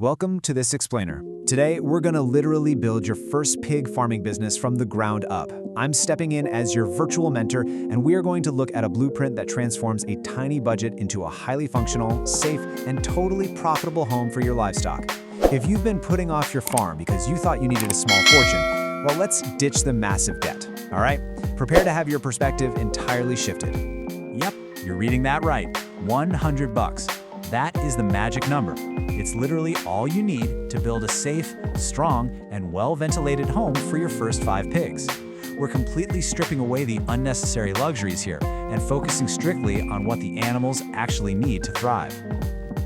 Welcome to This Explainer. Today, we're gonna literally build your first pig farming business from the ground up. I'm stepping in as your virtual mentor, and we are going to look at a blueprint that transforms a tiny budget into a highly functional, safe, and totally profitable home for your livestock. If you've been putting off your farm because you thought you needed a small fortune, well, let's ditch the massive debt, all right? Prepare to have your perspective entirely shifted. Yep, you're reading that right. $100. That is the magic number. It's literally all you need to build a safe, strong, and well-ventilated home for your first 5 pigs. We're completely stripping away the unnecessary luxuries here and focusing strictly on what the animals actually need to thrive.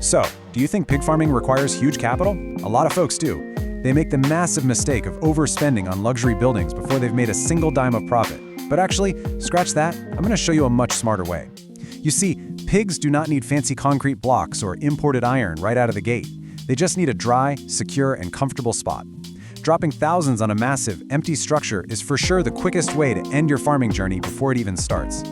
So, do you think pig farming requires huge capital? A lot of folks do. They make the massive mistake of overspending on luxury buildings before they've made a single dime of profit. But actually, scratch that, I'm going to show you a much smarter way. You see, pigs do not need fancy concrete blocks or imported iron right out of the gate. They just need a dry, secure, and comfortable spot. Dropping thousands on a massive, empty structure is for sure the quickest way to end your farming journey before it even starts.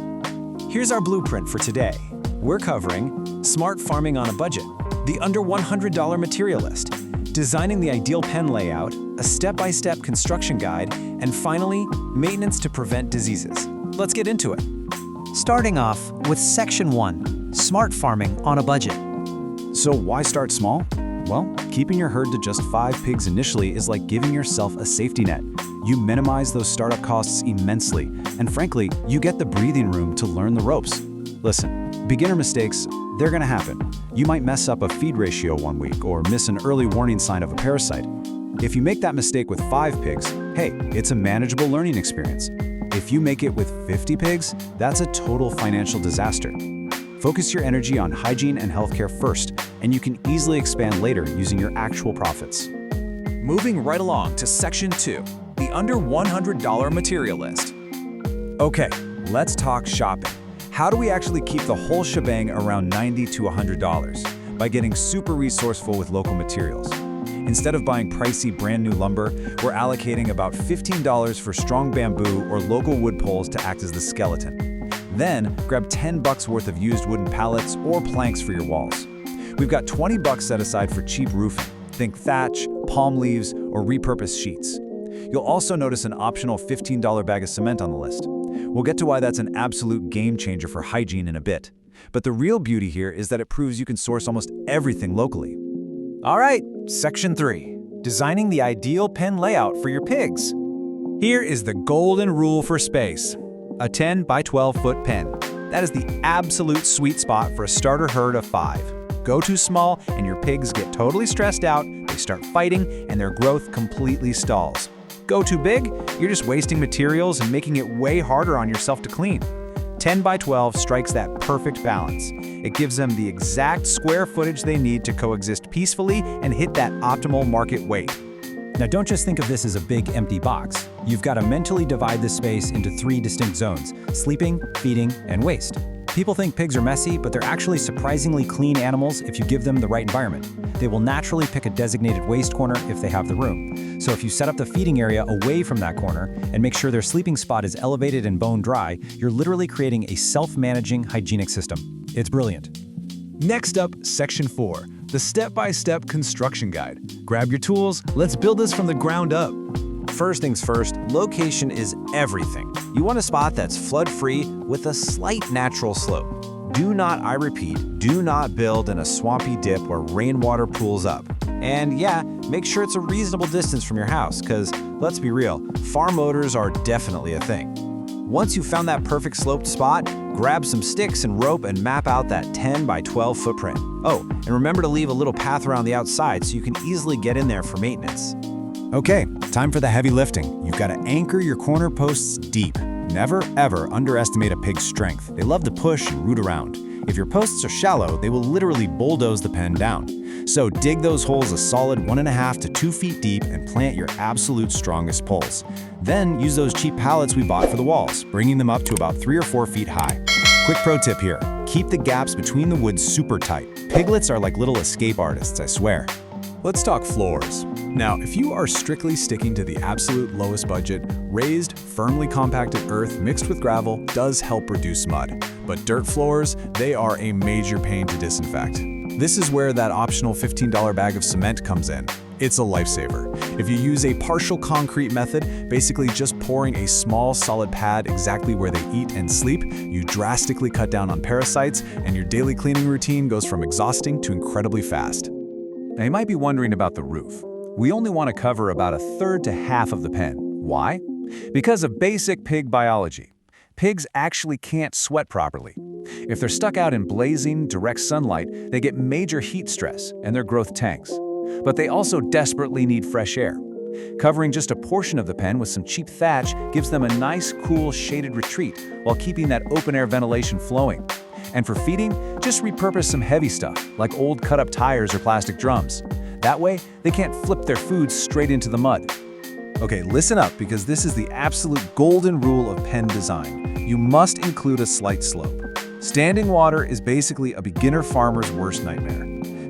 Here's our blueprint for today. We're covering smart farming on a budget, the under $100 material list, designing the ideal pen layout, a step-by-step construction guide, and finally, maintenance to prevent diseases. Let's get into it. Starting off with Section 1, Smart Farming on a Budget. So why start small? Well, keeping your herd to just 5 pigs initially is like giving yourself a safety net. You minimize those startup costs immensely, and frankly, you get the breathing room to learn the ropes. Listen, beginner mistakes, they're gonna happen. You might mess up a feed ratio one week or miss an early warning sign of a parasite. If you make that mistake with 5 pigs, hey, it's a manageable learning experience. If you make it with 50 pigs, that's a total financial disaster. Focus your energy on hygiene and healthcare first, and you can easily expand later using your actual profits. Moving right along to Section 2, the under $100 material list. Okay, let's talk shopping. How do we actually keep the whole shebang around $90 to $100? By getting super resourceful with local materials. Instead of buying pricey brand new lumber, we're allocating about $15 for strong bamboo or local wood poles to act as the skeleton. Then, grab $10 worth of used wooden pallets or planks for your walls. We've got $20 set aside for cheap roofing. Think thatch, palm leaves, or repurposed sheets. You'll also notice an optional $15 bag of cement on the list. We'll get to why that's an absolute game changer for hygiene in a bit. But the real beauty here is that it proves you can source almost everything locally. All right, Section 3, designing the ideal pen layout for your pigs. Here is the golden rule for space. A 10 by 12 foot pen. That is the absolute sweet spot for a starter herd of 5. Go too small and your pigs get totally stressed out, they start fighting, and their growth completely stalls. Go too big, you're just wasting materials and making it way harder on yourself to clean. 10 by 12 strikes that perfect balance. It gives them the exact square footage they need to coexist peacefully and hit that optimal market weight. Now don't just think of this as a big empty box. You've got to mentally divide this space into 3 distinct zones: sleeping, feeding, and waste. People think pigs are messy, but they're actually surprisingly clean animals if you give them the right environment. They will naturally pick a designated waste corner if they have the room. So if you set up the feeding area away from that corner and make sure their sleeping spot is elevated and bone dry, you're literally creating a self-managing hygienic system. It's brilliant. Next up, Section 4, the step-by-step construction guide. Grab your tools, let's build this from the ground up. First things first, location is everything. You want a spot that's flood-free with a slight natural slope. Do not, I repeat, do not build in a swampy dip where rainwater pools up. And yeah, make sure it's a reasonable distance from your house, because let's be real, farm motors are definitely a thing. Once you've found that perfect sloped spot, grab some sticks and rope and map out that 10 by 12 footprint. Oh, and remember to leave a little path around the outside so you can easily get in there for maintenance. Okay, time for the heavy lifting. You've got to anchor your corner posts deep. Never, ever underestimate a pig's strength. They love to push and root around. If your posts are shallow, they will literally bulldoze the pen down. So dig those holes a solid 1.5 to 2 feet deep and plant your absolute strongest poles. Then use those cheap pallets we bought for the walls, bringing them up to about 3 or 4 feet high. Quick pro tip here, keep the gaps between the wood super tight. Piglets are like little escape artists, I swear. Let's talk floors. Now, if you are strictly sticking to the absolute lowest budget, raised, firmly compacted earth mixed with gravel does help reduce mud. But dirt floors, they are a major pain to disinfect. This is where that optional $15 bag of cement comes in. It's a lifesaver. If you use a partial concrete method, basically just pouring a small solid pad exactly where they eat and sleep, you drastically cut down on parasites, and your daily cleaning routine goes from exhausting to incredibly fast. Now you might be wondering about the roof. We only want to cover about a third to half of the pen. Why? Because of basic pig biology. Pigs actually can't sweat properly. If they're stuck out in blazing, direct sunlight, they get major heat stress and their growth tanks. But they also desperately need fresh air. Covering just a portion of the pen with some cheap thatch gives them a nice, cool, shaded retreat while keeping that open-air ventilation flowing. And for feeding, just repurpose some heavy stuff, like old cut-up tires or plastic drums. That way, they can't flip their food straight into the mud. Okay, listen up, because this is the absolute golden rule of pen design. You must include a slight slope. Standing water is basically a beginner farmer's worst nightmare.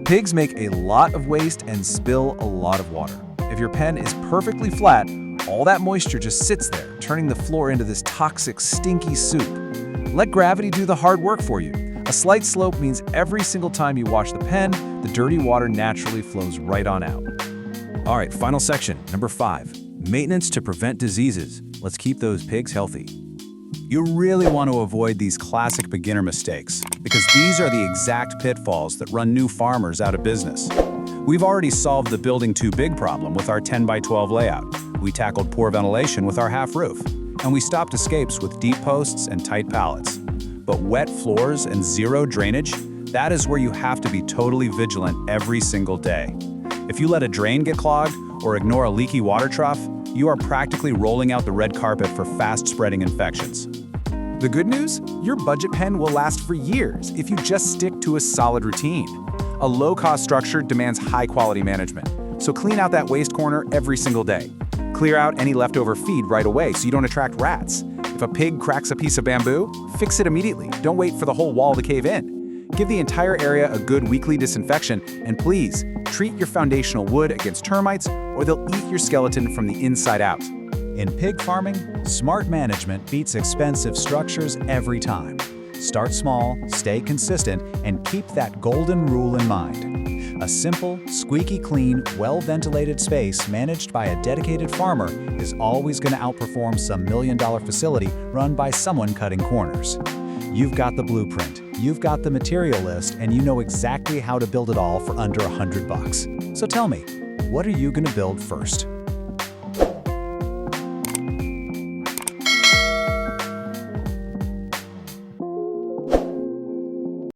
Pigs make a lot of waste and spill a lot of water. If your pen is perfectly flat, all that moisture just sits there, turning the floor into this toxic, stinky soup. Let gravity do the hard work for you. A slight slope means every single time you wash the pen, the dirty water naturally flows right on out. All right, final section, number 5. Maintenance to prevent diseases. Let's keep those pigs healthy. You really want to avoid these classic beginner mistakes, because these are the exact pitfalls that run new farmers out of business. We've already solved the building too big problem with our 10x12 layout. We tackled poor ventilation with our half roof, and we stopped escapes with deep posts and tight pallets. But wet floors and zero drainage, that is where you have to be totally vigilant every single day. If you let a drain get clogged or ignore a leaky water trough, you are practically rolling out the red carpet for fast-spreading infections. The good news? Your budget pen will last for years if you just stick to a solid routine. A low-cost structure demands high-quality management, so clean out that waste corner every single day. Clear out any leftover feed right away so you don't attract rats. If a pig cracks a piece of bamboo, fix it immediately. Don't wait for the whole wall to cave in. Give the entire area a good weekly disinfection, and please, treat your foundational wood against termites or they'll eat your skeleton from the inside out. In pig farming, smart management beats expensive structures every time. Start small, stay consistent, and keep that golden rule in mind. A simple, squeaky clean, well-ventilated space managed by a dedicated farmer is always going to outperform some million-dollar facility run by someone cutting corners. You've got the blueprint, you've got the material list, and you know exactly how to build it all for under $100. So tell me, what are you going to build first?